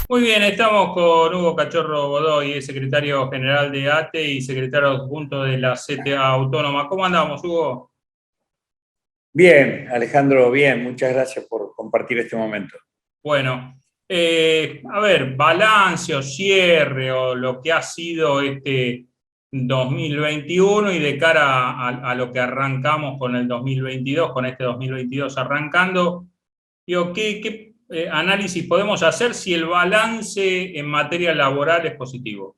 Muy bien, estamos con Hugo Cachorro Godoy, es secretario general de ATE y secretario adjunto de la CTA Autónoma. ¿Cómo andamos, Hugo? Bien, Alejandro, bien, muchas gracias por compartir este momento. Bueno, a ver, balance o cierre o lo que ha sido este 2021 y de cara a lo que arrancamos con el 2022, con este 2022 arrancando, digo, ¿qué análisis podemos hacer si el balance en materia laboral es positivo?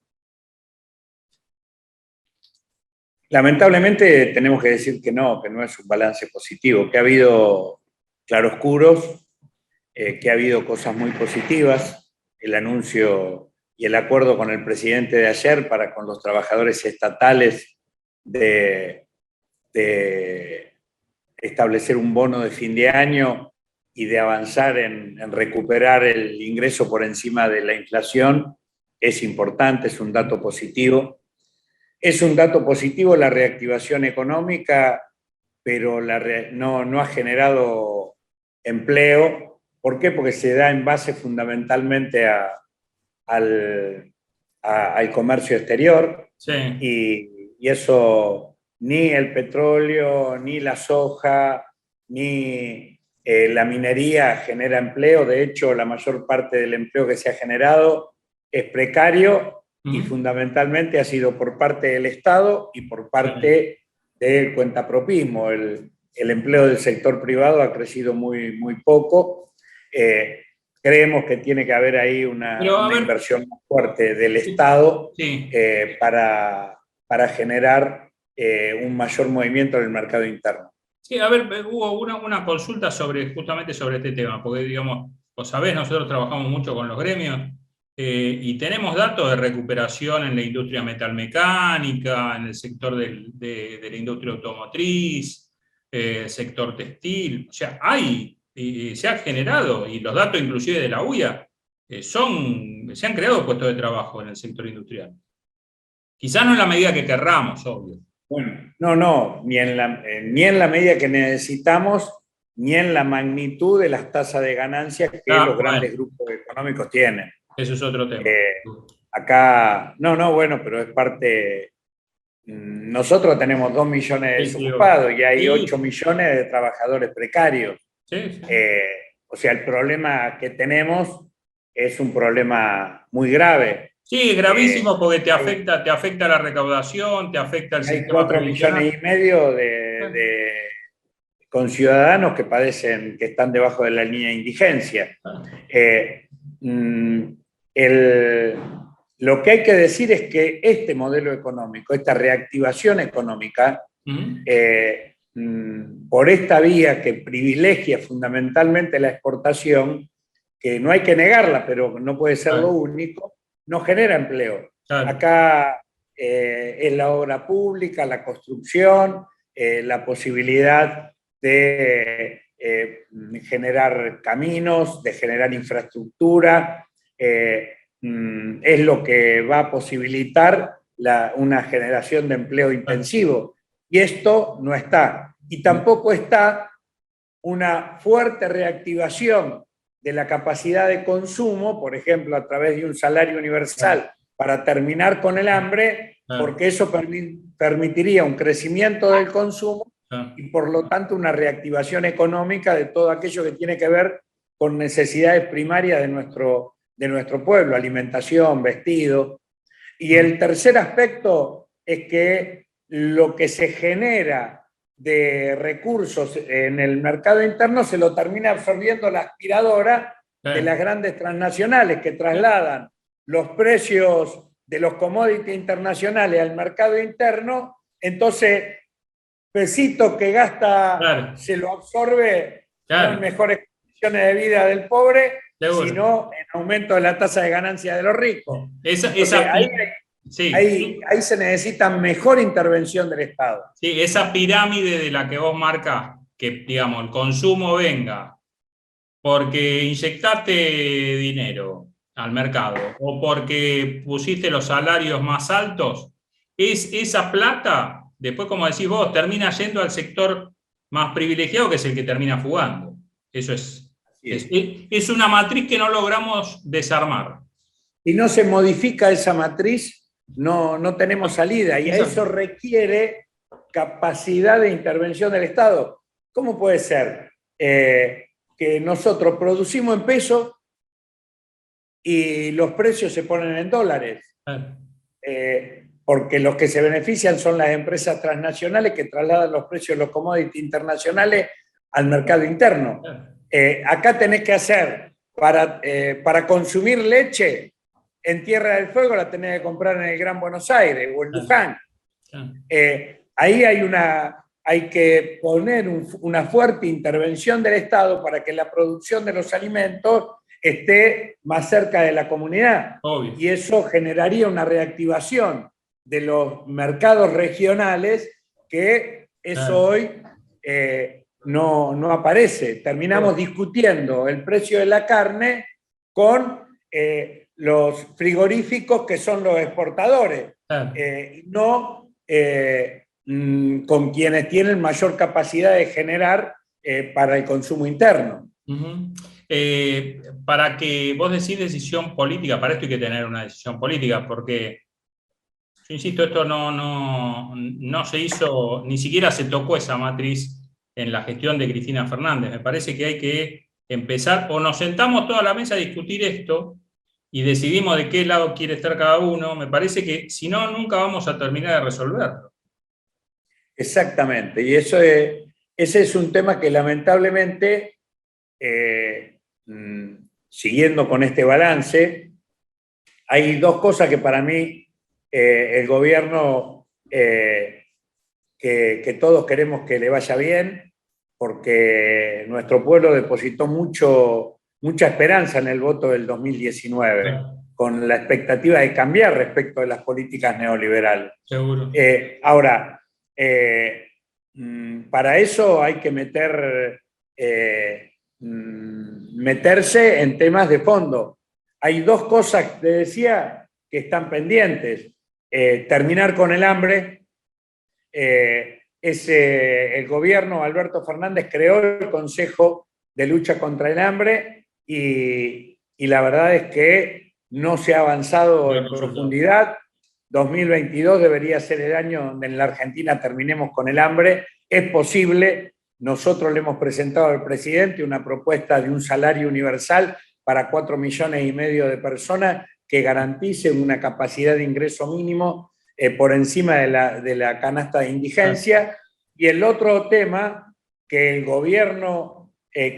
Lamentablemente tenemos que decir que no es un balance positivo, que ha habido claroscuros, que ha habido cosas muy positivas, el anuncio y el acuerdo con el presidente de ayer para con los trabajadores estatales de, de establecer un bono de fin de año y de avanzar en recuperar el ingreso por encima de la inflación es importante, es un dato positivo. Es un dato positivo la reactivación económica, pero no ha generado empleo. ¿Por qué? Porque se da en base fundamentalmente al, al comercio exterior Sí. y eso ni el petróleo, ni la soja, ni la minería genera empleo. De hecho, la mayor parte del empleo que se ha generado es precario y Ujú. fundamentalmente ha sido por parte del Estado y por Sí. parte del cuentapropismo. El empleo del sector privado ha crecido muy poco. Eh, Creemos que tiene que haber ahí Pero a una ver, inversión más fuerte del Estado sí, para generar un mayor movimiento en el mercado interno. sí, a ver, hubo una consulta justamente sobre este tema, porque digamos, vos sabés, nosotros trabajamos mucho con los gremios y tenemos datos de recuperación en la industria metalmecánica, en el sector de la industria automotriz, sector textil, o sea, se ha generado, y los datos inclusive de la UIA, se han creado puestos de trabajo en el sector industrial. Quizás no en la medida que querramos, obvio. Bueno, no, ni en la medida que necesitamos, ni en la magnitud de las tasas de ganancias que Ah, los bueno, grandes grupos económicos tienen. eso es otro tema. Eh, Acá, bueno, pero es parte. Nosotros tenemos 2 millones de Sí, sí, desocupados y hay 8 sí, millones de trabajadores precarios. sí, sí. Eh, o sea, el problema que tenemos es un problema muy grave. Sí, es Eh, gravísimo porque hay, te afecta la recaudación, te afecta el hay sistema 4 previsional. millones y medio Bueno, con ciudadanos que padecen, que están debajo de la línea de indigencia. bueno, Eh, mm, el, lo que hay que decir es que este modelo económico, esta reactivación económica, ujú, por esta vía que privilegia fundamentalmente la exportación, que no hay que negarla, pero no puede ser lo bueno, único, no genera empleo. claro, Acá es la obra pública, la construcción, la posibilidad de generar caminos, de generar infraestructura, es lo que va a posibilitar una generación de empleo claro. intensivo. Y esto no está. Y tampoco está una fuerte reactivación de la capacidad de consumo, por ejemplo, a través de un salario Claro, universal para terminar con el hambre, claro, porque eso permitiría un crecimiento del consumo claro. y por lo tanto una reactivación económica de todo aquello que tiene que ver con necesidades primarias de nuestro pueblo, alimentación, vestido. Y Mm, el tercer aspecto es que lo que se genera de recursos en el mercado interno se lo termina absorbiendo la aspiradora de las sí, grandes transnacionales que sí, trasladan los precios de los commodities internacionales al mercado interno. Entonces, pesito que gasta claro, se lo absorbe no en claro, mejores condiciones de vida del pobre, seguro. sino en aumento de la tasa de ganancia de los ricos. Entonces, Esa, sí, ahí se necesita mejor intervención del Estado. sí, esa pirámide de la que vos marcás, que digamos, el consumo venga porque inyectaste dinero al mercado o porque pusiste los salarios más altos, es esa plata, después como decís vos, termina yendo al sector más privilegiado que es el que termina fugando. Eso es. Es una matriz que no logramos desarmar. Si no se modifica esa matriz, no tenemos salida, y a eso requiere capacidad de intervención del Estado. ¿Cómo puede ser que nosotros producimos en pesos y los precios se ponen en dólares? Porque los que se benefician son las empresas transnacionales que trasladan los precios de los commodities internacionales al mercado interno. Acá tenés que hacer, para consumir leche en Tierra del Fuego, la tenés que comprar en el Gran Buenos Aires o en Luján. Ahí hay que poner una fuerte intervención del Estado para que la producción de los alimentos esté más cerca de la comunidad. Obvio. Y eso generaría una reactivación de los mercados regionales, que eso hoy no aparece. Terminamos discutiendo el precio de la carne con los frigoríficos, que son los exportadores, no con quienes tienen mayor capacidad de generar para el consumo interno. Para que vos decís decisión política, para esto hay que tener una decisión política, porque yo insisto, esto no se hizo, ni siquiera se tocó esa matriz en la gestión de Cristina Fernández. Me parece que hay que empezar, o nos sentamos toda la mesa a discutir esto y decidimos de qué lado quiere estar cada uno. Me parece que si no, nunca vamos a terminar de resolverlo. Exactamente, y ese es un tema que lamentablemente, siguiendo con este balance, hay dos cosas que para mí el gobierno, que todos queremos que le vaya bien, porque nuestro pueblo depositó mucha esperanza en el voto del 2019, con la expectativa de cambiar respecto de las políticas neoliberales. Seguro. Ahora, para eso hay que meterse en temas de fondo. Hay dos cosas, te decía, que están pendientes. Terminar con el hambre. El gobierno, Alberto Fernández, creó el Consejo de Lucha contra el Hambre, y la verdad es que no se ha avanzado en profundidad. 2022 debería ser el año donde en la Argentina terminemos con el hambre. Es posible. Nosotros le hemos presentado al presidente una propuesta de un salario universal para 4,5 millones de personas, que garantice una capacidad de ingreso mínimo por encima de la canasta de indigencia. Y el otro tema que el gobierno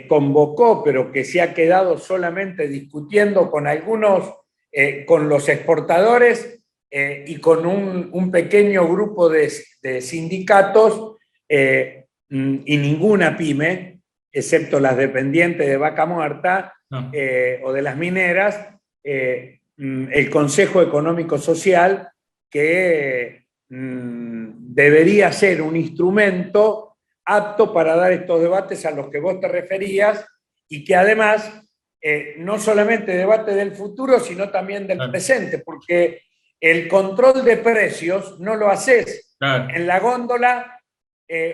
convocó, pero que se ha quedado solamente discutiendo con con los exportadores y con un pequeño grupo de sindicatos, y ninguna pyme, excepto las dependientes de Vaca Muerta o de las mineras, el Consejo Económico Social, que debería ser un instrumento apto para dar estos debates a los que vos te referías, y que además no solamente debate del futuro, sino también del presente, porque el control de precios no lo haces en la góndola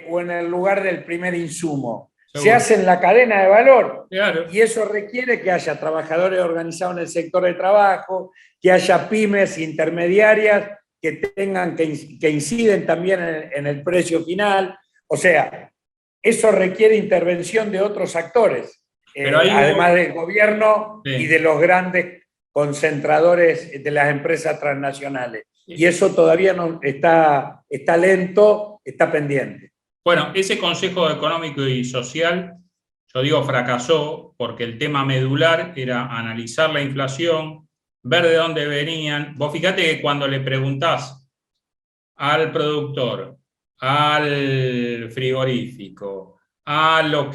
o en el lugar del primer insumo. Se hace en la cadena de valor. Y eso requiere que haya trabajadores organizados en el sector de trabajo, que haya pymes intermediarias que inciden también en el precio final. O sea, eso requiere intervención de otros actores, además del gobierno y de los grandes concentradores de las empresas transnacionales. Y eso todavía no está lento, está pendiente. Bueno, ese Consejo Económico y Social, yo digo, fracasó porque el tema medular era analizar la inflación, ver de dónde venían. Vos fíjate que cuando le preguntás al productor, al frigorífico, a los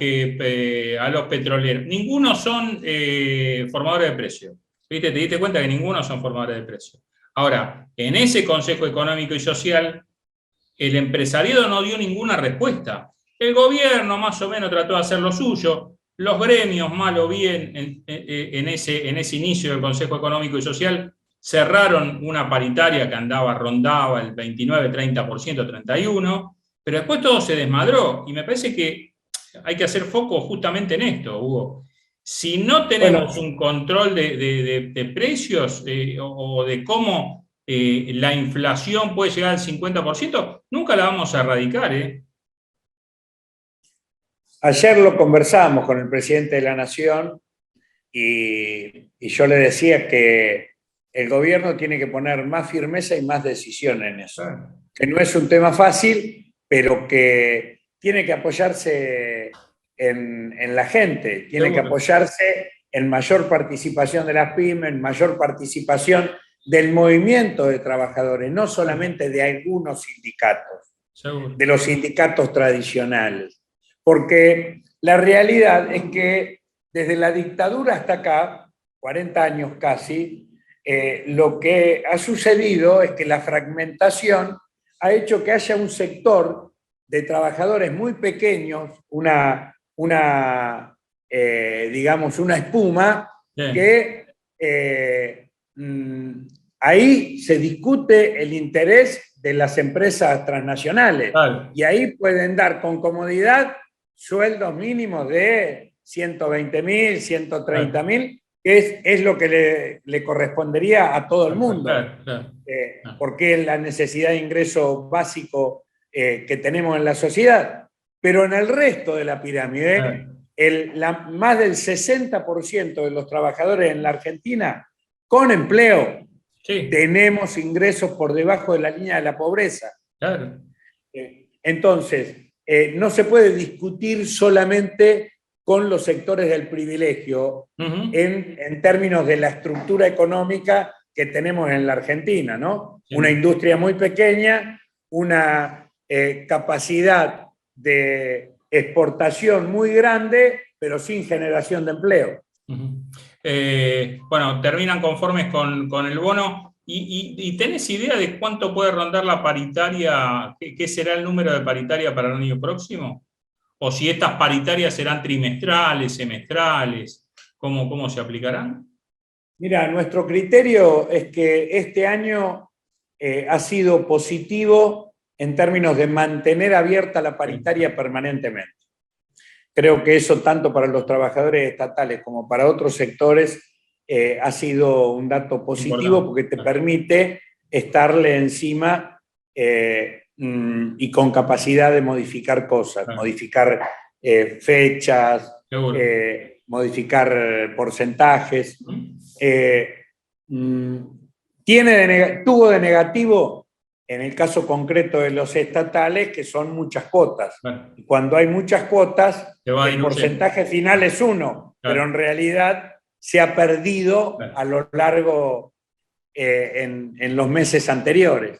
petroleros, ninguno son formadores de precios. ¿Viste? Te diste cuenta que ninguno son formadores de precios. Ahora, en ese Consejo Económico y Social, el empresariado no dio ninguna respuesta. El gobierno más o menos trató de hacer lo suyo. Los gremios, mal o bien, en ese inicio del Consejo Económico y Social, cerraron una paritaria que rondaba el 29, 30%, 31%, pero después todo se desmadró. Y me parece que hay que hacer foco justamente en esto, Hugo. Si no tenemos un control de precios o de cómo la inflación puede llegar al 50%, nunca la vamos a erradicar, ¿eh? Ayer lo conversábamos con el presidente de la Nación y yo le decía que el gobierno tiene que poner más firmeza y más decisión en eso. Que no es un tema fácil, pero que tiene que apoyarse en la gente, tiene que apoyarse en mayor participación de las pymes, en mayor participación del movimiento de trabajadores, no solamente de algunos sindicatos, de los sindicatos tradicionales. Porque la realidad es que desde la dictadura hasta acá, 40 años casi, lo que ha sucedido es que la fragmentación ha hecho que haya un sector de trabajadores muy pequeños, digamos, una espuma, que ahí se discute el interés de las empresas transnacionales. Y ahí pueden dar con comodidad sueldos mínimos de 120.000, 130.000, que es lo que le correspondería a todo el mundo, porque es la necesidad de ingreso básico que tenemos en la sociedad. Pero en el resto de la pirámide, más del 60% de los trabajadores en la Argentina con empleo, tenemos ingresos por debajo de la línea de la pobreza. Entonces, no se puede discutir solamente con los sectores del privilegio en términos de la estructura económica que tenemos en la Argentina, ¿no? Una industria muy pequeña, una capacidad de exportación muy grande, pero sin generación de empleo. Bueno, terminan conformes con el bono. ¿Y tenés idea de cuánto puede rondar la paritaria? ¿Qué será el número de paritaria para el año próximo? ¿O si estas paritarias serán trimestrales, semestrales? ¿Cómo se aplicarán? Mira, nuestro criterio es que este año ha sido positivo en términos de mantener abierta la paritaria permanentemente. Creo que eso, tanto para los trabajadores estatales como para otros sectores, ha sido un dato positivo porque te permite estarle encima y con capacidad de modificar cosas, modificar fechas, modificar porcentajes. Tuvo de negativo en el caso concreto de los estatales, que son muchas cuotas. Y cuando hay muchas cuotas, el porcentaje final es 1, pero en realidad se ha perdido a lo largo en los meses anteriores.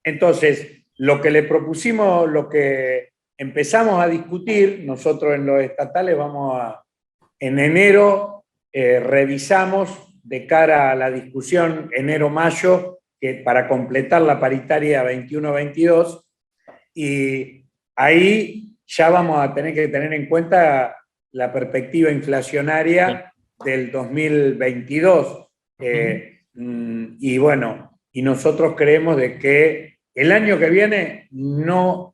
Entonces, lo que le propusimos, lo que empezamos a discutir, nosotros en los estatales en enero revisamos de cara a la discusión enero-mayo, para completar la paritaria 21-22, y ahí ya vamos a tener que tener en cuenta la perspectiva inflacionaria del 2022. Y bueno, y nosotros creemos de que el año que viene no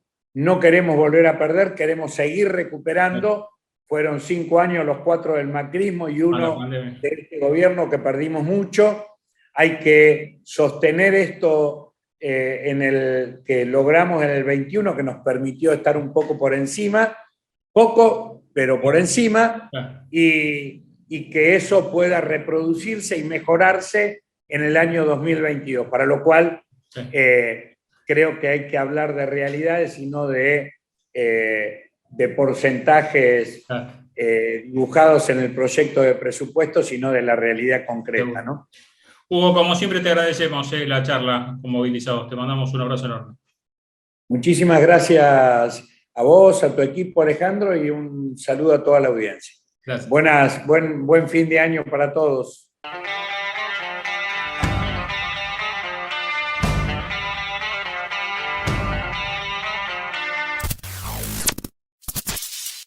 queremos volver a perder, queremos seguir recuperando. Fueron 5 años, los 4 del macrismo y 1 de este gobierno, que perdimos mucho. Hay que sostener esto que logramos en el 21, que nos permitió estar un poco por encima, poco, pero por encima, y que eso pueda reproducirse y mejorarse en el año 2022, para lo cual creo que hay que hablar de realidades y no de porcentajes dibujados en el proyecto de presupuesto, sino de la realidad concreta, ¿no? Hugo, como siempre te agradecemos la charla con Movilizados. Te mandamos un abrazo enorme. Muchísimas gracias a vos, a tu equipo, Alejandro, y un saludo a toda la audiencia. Gracias. Buen fin de año para todos.